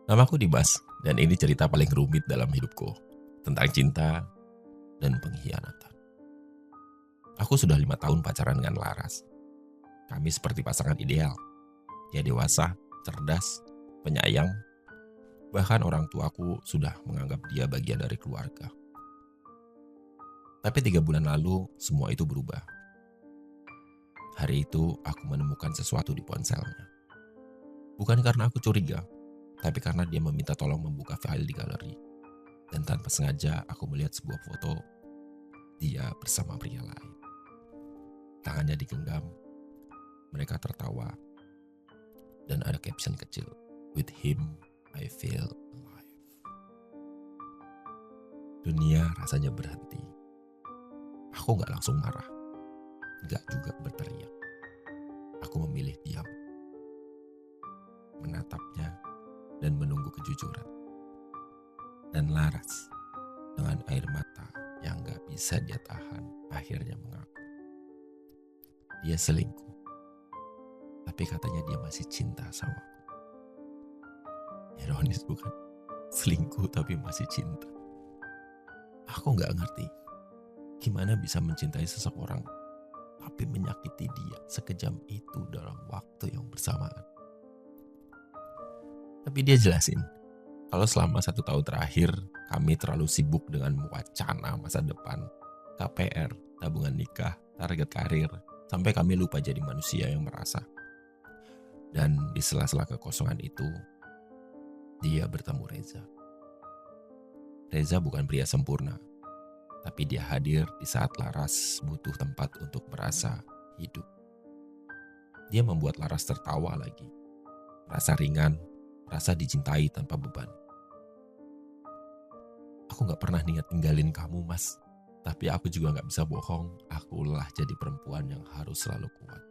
Namaku Dimas, dan ini cerita paling rumit dalam hidupku. Tentang cinta dan pengkhianatan. Aku sudah 5 tahun pacaran dengan Laras. Kami seperti pasangan ideal. Dia dewasa, cerdas, penyayang. Bahkan orang tuaku sudah menganggap dia bagian dari keluarga. Tapi 3 bulan lalu, semua itu berubah. Hari itu, aku menemukan sesuatu di ponselnya. Bukan karena aku curiga, tapi karena dia meminta tolong membuka file di galeri. Dan tanpa sengaja aku melihat sebuah foto dia bersama pria lain. Tangannya digenggam, mereka tertawa, dan ada caption kecil, "With him, I feel alive." Dunia rasanya berhenti. Aku gak langsung marah, gak juga berteriak. Aku memilih diam, menatapnya, dan menunggu kejujuran. Dan Laras, dengan air mata yang gak bisa dia tahan, akhirnya mengaku. Dia selingkuh, tapi katanya dia masih cinta sama aku. Ironis bukan? Selingkuh tapi masih cinta. Aku gak ngerti, gimana bisa mencintai seseorang, tapi menyakiti dia sekejam itu dalam waktu yang bersamaan. Tapi dia jelasin, kalau selama 1 tahun terakhir, kami terlalu sibuk dengan wacana masa depan, KPR, tabungan nikah, target karir, sampai kami lupa jadi manusia yang merasa. Dan di sela-sela kekosongan itu, dia bertemu Reza. Reza bukan pria sempurna, tapi dia hadir di saat Laras butuh tempat untuk merasa hidup. Dia membuat Laras tertawa lagi, rasa ringan, rasa dicintai tanpa beban. Aku gak pernah niat tinggalin kamu, Mas. Tapi aku juga gak bisa bohong, akulah jadi perempuan yang harus selalu kuat.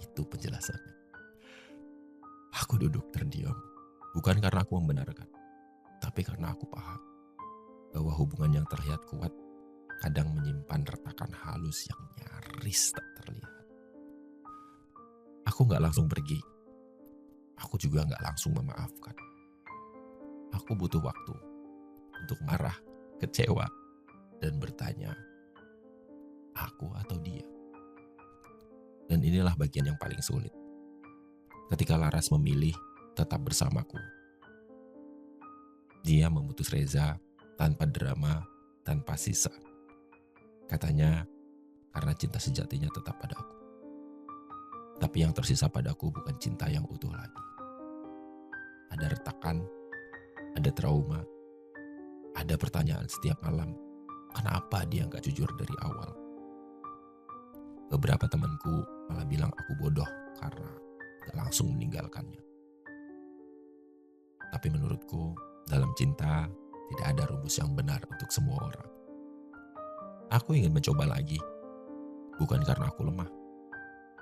Itu penjelasannya. Aku duduk terdiam, bukan karena aku membenarkan, tapi karena aku paham bahwa hubungan yang terlihat kuat kadang menyimpan retakan halus yang nyaris tak terlihat. Aku gak langsung pergi. Aku juga gak langsung memaafkan. Aku butuh waktu untuk marah, kecewa, dan bertanya, aku atau dia? Dan inilah bagian yang paling sulit. Ketika Laras memilih tetap bersamaku. Dia memutus Reza tanpa drama, tanpa sisa. Katanya, karena cinta sejatinya tetap padaku. Tapi yang tersisa padaku bukan cinta yang utuh lagi. Ada retakan, ada trauma, ada pertanyaan setiap malam, kenapa dia gak jujur dari awal? Beberapa temanku malah bilang aku bodoh karena gak langsung meninggalkannya. Tapi menurutku, dalam cinta tidak ada rumus yang benar untuk semua orang. Aku ingin mencoba lagi, bukan karena aku lemah,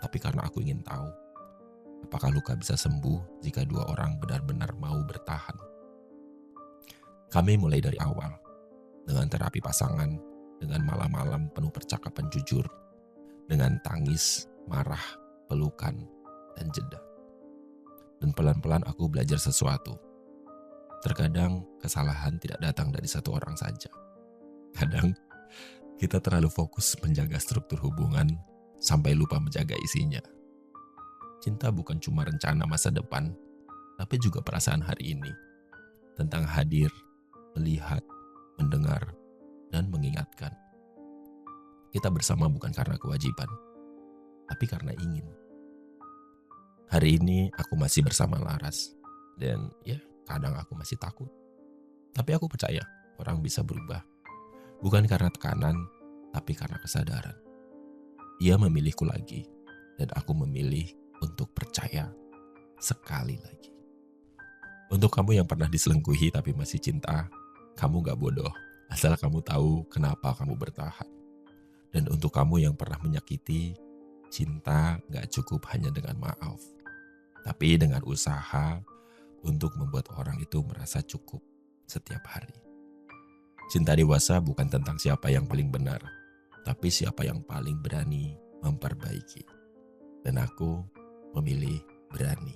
tapi karena aku ingin tahu apakah luka bisa sembuh jika 2 orang benar-benar mau bertahan. Kami mulai dari awal, dengan terapi pasangan, dengan malam-malam penuh percakapan jujur, dengan tangis, marah, pelukan, dan jeda. Dan pelan-pelan aku belajar sesuatu. Terkadang kesalahan tidak datang dari 1 orang saja. Kadang kita terlalu fokus menjaga struktur hubungan sampai lupa menjaga isinya. Cinta bukan cuma rencana masa depan, tapi juga perasaan hari ini. Tentang hadir, melihat, mendengar, dan mengingatkan. Kita bersama bukan karena kewajiban, tapi karena ingin. Hari ini aku masih bersama Laras, dan ya kadang aku masih takut. Tapi aku percaya orang bisa berubah, bukan karena tekanan, tapi karena kesadaran. Dia memilihku lagi, dan aku memilih untuk percaya sekali lagi. Untuk kamu yang pernah diselingkuhi tapi masih cinta, kamu gak bodoh, asal kamu tahu kenapa kamu bertahan. Dan untuk kamu yang pernah menyakiti, cinta gak cukup hanya dengan maaf, tapi dengan usaha untuk membuat orang itu merasa cukup setiap hari. Cinta dewasa bukan tentang siapa yang paling benar, tapi siapa yang paling berani memperbaiki. Dan aku memilih berani.